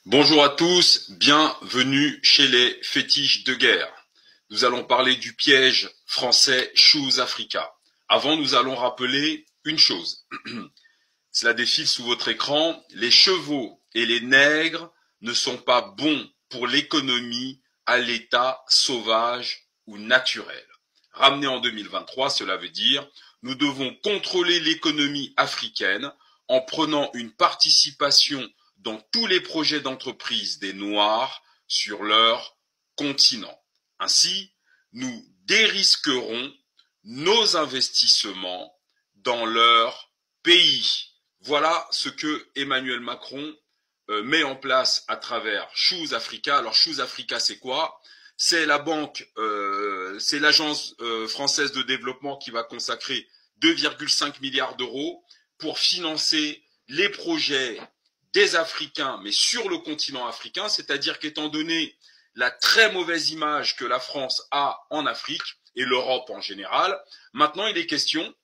Bonjour à tous, bienvenue chez les fétiches de guerre. Nous allons parler du piège français Choose Africa. Avant, nous allons rappeler une chose. Cela défile sous votre écran. Les chevaux et les nègres ne sont pas bons pour l'économie à l'état sauvage ou naturel. Ramené en 2023, cela veut dire nous devons contrôler l'économie africaine en prenant une participation dans tous les projets d'entreprise des Noirs sur leur continent. Ainsi, nous dérisquerons nos investissements dans leur pays. Voilà ce que Emmanuel Macron met en place à travers Choose Africa. Alors Choose Africa, c'est quoi? C'est la banque, c'est l'agence française de développement qui va consacrer 2,5 milliards d'euros pour financer les projets des Africains, mais sur le continent africain, c'est-à-dire qu'étant donné la très mauvaise image que la France a en Afrique, et l'Europe en général, maintenant il est question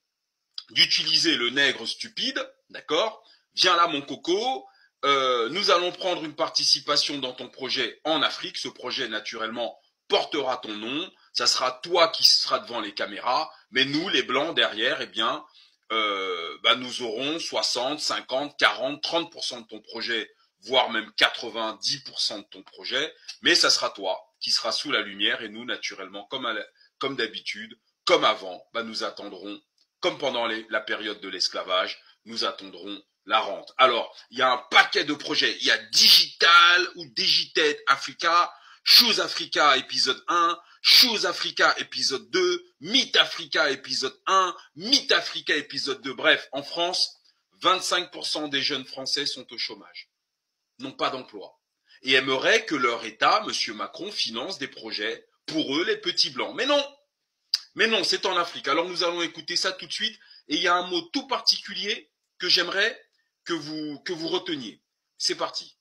d'utiliser le nègre stupide, d'accord? Viens là mon coco, nous allons prendre une participation dans ton projet en Afrique, ce projet naturellement portera ton nom, ça sera toi qui seras devant les caméras, mais nous les blancs derrière, eh bien, nous aurons 60, 50, 40, 30% de ton projet, voire même 90% de ton projet, mais ça sera toi qui sera sous la lumière et nous, naturellement, comme d'habitude, comme avant, nous attendrons, comme pendant la période de l'esclavage, nous attendrons la rente. Alors, il y a un paquet de projets. Il y a Digital ou Digited Africa, Choose Africa épisode 1, Choose Africa épisode 2, Meet Africa épisode 1, Meet Africa épisode 2. Bref, en France, 25% des jeunes Français sont au chômage, n'ont pas d'emploi, et aimeraient que leur État, M. Macron, finance des projets pour eux, les petits blancs. Mais non, c'est en Afrique. Alors nous allons écouter ça tout de suite, et il y a un mot tout particulier que j'aimerais que vous reteniez. C'est parti.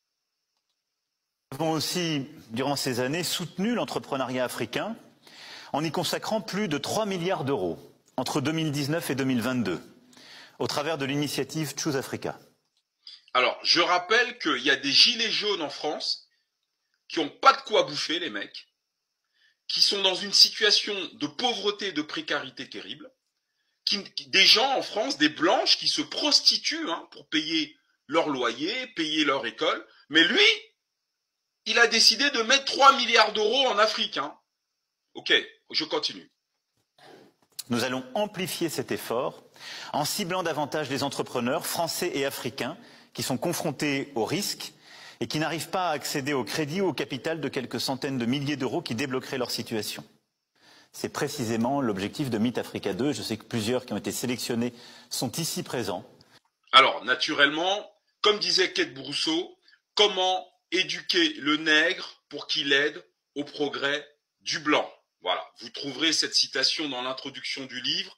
Nous avons aussi, durant ces années, soutenu l'entrepreneuriat africain en y consacrant plus de 3 milliards d'euros entre 2019 et 2022, au travers de l'initiative Choose Africa. Alors, je rappelle qu'il y a des gilets jaunes en France qui n'ont pas de quoi bouffer, les mecs, qui sont dans une situation de pauvreté et de précarité terrible, des gens en France, des blanches qui se prostituent pour payer leur loyer, payer leur école, mais lui, il a décidé de mettre 3 milliards d'euros en Afrique. Ok, je continue. Nous allons amplifier cet effort en ciblant davantage les entrepreneurs français et africains qui sont confrontés aux risques et qui n'arrivent pas à accéder au crédit ou au capital de quelques centaines de milliers d'euros qui débloqueraient leur situation. C'est précisément l'objectif de Meet Africa 2. Je sais que plusieurs qui ont été sélectionnés sont ici présents. Alors, naturellement, comme disait Kate Brousseau, comment éduquer le nègre pour qu'il aide au progrès du blanc. Voilà, vous trouverez cette citation dans l'introduction du livre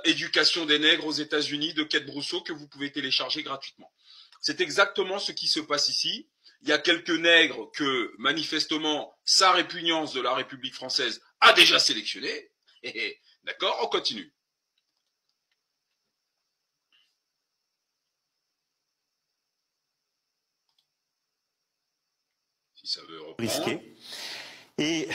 Éducation des nègres aux États-Unis de Kate Brousseau que vous pouvez télécharger gratuitement. C'est exactement ce qui se passe ici. Il y a quelques nègres que, manifestement, sa répugnance de la République française a déjà sélectionné. D'accord, on continue. Si ça veut reprendre. Risqué. Et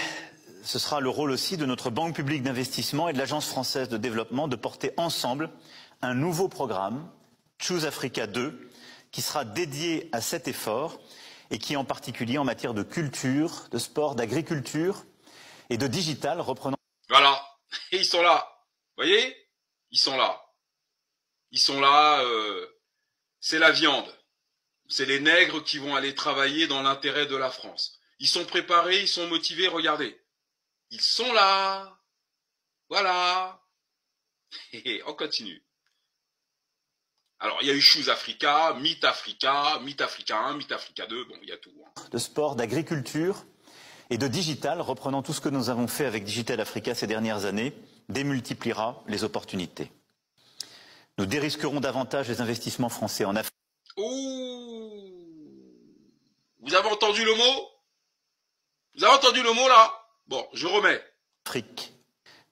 ce sera le rôle aussi de notre Banque publique d'investissement et de l'Agence française de développement de porter ensemble un nouveau programme, Choose Africa 2, qui sera dédié à cet effort et qui, en particulier en matière de culture, de sport, d'agriculture et de digital, reprenant... Voilà, et ils sont là, vous voyez? Ils sont là. Ils sont là, c'est la viande. C'est les nègres qui vont aller travailler dans l'intérêt de la France. Ils sont préparés, ils sont motivés, regardez. Ils sont là. Voilà. On continue. Alors, il y a eu Choose Africa, Meet Africa, Meet Africa 1, Meet Africa 2, bon, il y a tout. De sport, d'agriculture et de digital, reprenant tout ce que nous avons fait avec Digital Africa ces dernières années, démultipliera les opportunités. Nous dérisquerons davantage les investissements français en Afrique. Ouh. Vous avez entendu le mot? Vous avez entendu le mot là? Bon, je remets. Afrique.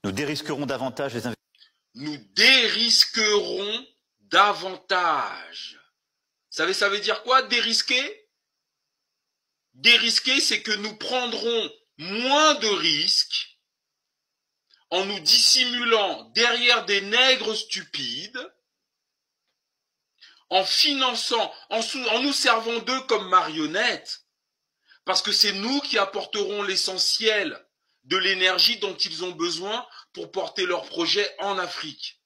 Nous dérisquerons davantage les investissements. Nous dérisquerons davantage. Vous savez, ça veut dire quoi, dérisquer? Dérisquer, c'est que nous prendrons moins de risques en nous dissimulant derrière des nègres stupides, en finançant, en nous servant d'eux comme marionnettes, parce que c'est nous qui apporterons l'essentiel de l'énergie dont ils ont besoin pour porter leurs projets en Afrique.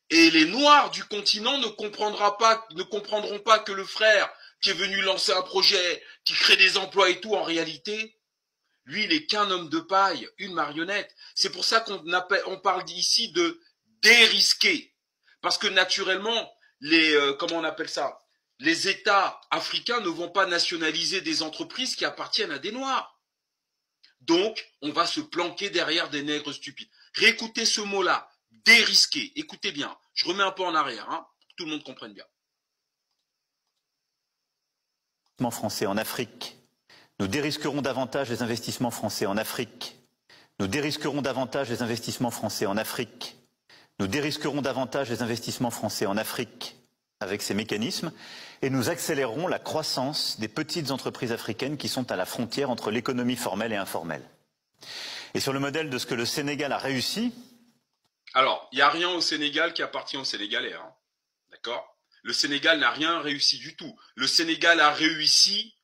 Et les Noirs du continent ne comprendront pas que le frère qui est venu lancer un projet, qui crée des emplois et tout, en réalité, lui, il n'est qu'un homme de paille, une marionnette. C'est pour ça qu'on parle ici de dérisquer. Parce que naturellement, comment on appelle ça? Les États africains ne vont pas nationaliser des entreprises qui appartiennent à des Noirs. Donc, on va se planquer derrière des nègres stupides. Réécoutez ce mot-là, dérisquer. Écoutez bien, je remets un peu en arrière, hein, pour que tout le monde comprenne bien. Français en Afrique. Nous dérisquerons davantage les investissements français en Afrique. Nous dérisquerons davantage les investissements français en Afrique. Nous dérisquerons davantage les investissements français en Afrique avec ces mécanismes et nous accélérerons la croissance des petites entreprises africaines qui sont à la frontière entre l'économie formelle et informelle. Et sur le modèle de ce que le Sénégal a réussi... Alors, il n'y a rien au Sénégal qui appartient aux Sénégalais, hein. D'accord ? Le Sénégal n'a rien réussi du tout. Le Sénégal a réussi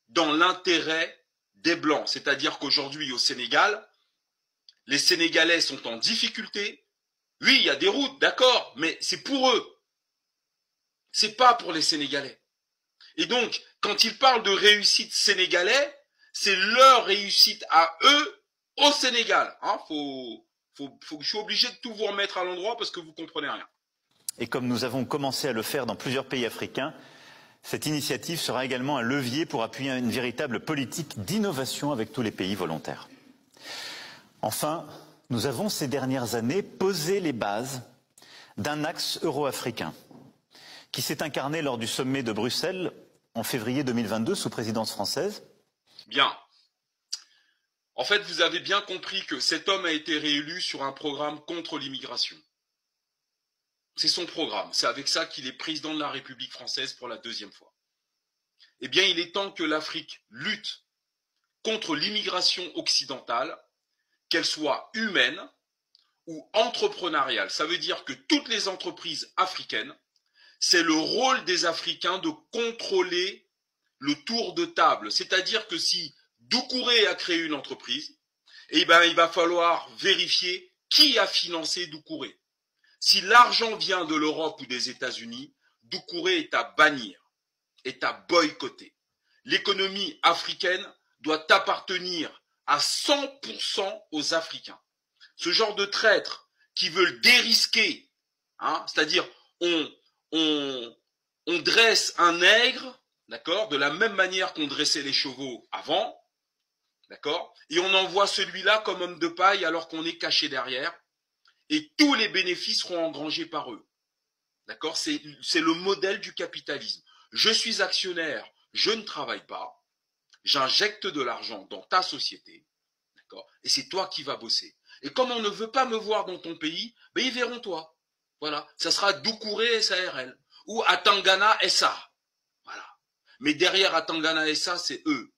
dans l'intérêt des Blancs. C'est-à-dire qu'aujourd'hui, au Sénégal, les Sénégalais sont en difficulté. Oui, il y a des routes, d'accord, mais c'est pour eux. C'est pas pour les Sénégalais. Et donc, quand ils parlent de réussite sénégalais, c'est leur réussite à eux au Sénégal. Hein, je suis obligé de tout vous remettre à l'endroit parce que vous comprenez rien. Et comme nous avons commencé à le faire dans plusieurs pays africains, cette initiative sera également un levier pour appuyer une véritable politique d'innovation avec tous les pays volontaires. Enfin, nous avons ces dernières années posé les bases d'un axe euro-africain qui s'est incarné lors du sommet de Bruxelles en février 2022 sous présidence française. Bien. En fait, vous avez bien compris que cet homme a été réélu sur un programme contre l'immigration. C'est son programme. C'est avec ça qu'il est président de la République française pour la deuxième fois. Eh bien, il est temps que l'Afrique lutte contre l'immigration occidentale, qu'elle soit humaine ou entrepreneuriale. Ça veut dire que toutes les entreprises africaines, c'est le rôle des Africains de contrôler le tour de table. C'est-à-dire que si Doucouré a créé une entreprise, eh ben, il va falloir vérifier qui a financé Doucouré. Si l'argent vient de l'Europe ou des États-Unis, Doucouré est à bannir, est à boycotter. L'économie africaine doit appartenir à 100% aux Africains. Ce genre de traîtres qui veulent dérisquer, hein, c'est-à-dire on dresse un nègre, d'accord, de la même manière qu'on dressait les chevaux avant, d'accord, et on envoie celui-là comme homme de paille alors qu'on est caché derrière. Et tous les bénéfices seront engrangés par eux. D'accord ? C'est le modèle du capitalisme. Je suis actionnaire, je ne travaille pas, j'injecte de l'argent dans ta société, d'accord ? Et c'est toi qui vas bosser. Et comme on ne veut pas me voir dans ton pays, ben ils verront toi. Voilà. Ça sera Doucouré SARL ou Atangana SA. Voilà. Mais derrière Atangana SA, c'est eux.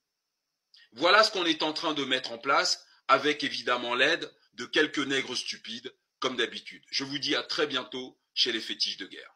Voilà ce qu'on est en train de mettre en place avec évidemment l'aide de quelques nègres stupides comme d'habitude. Je vous dis à très bientôt chez les fétiches de guerre.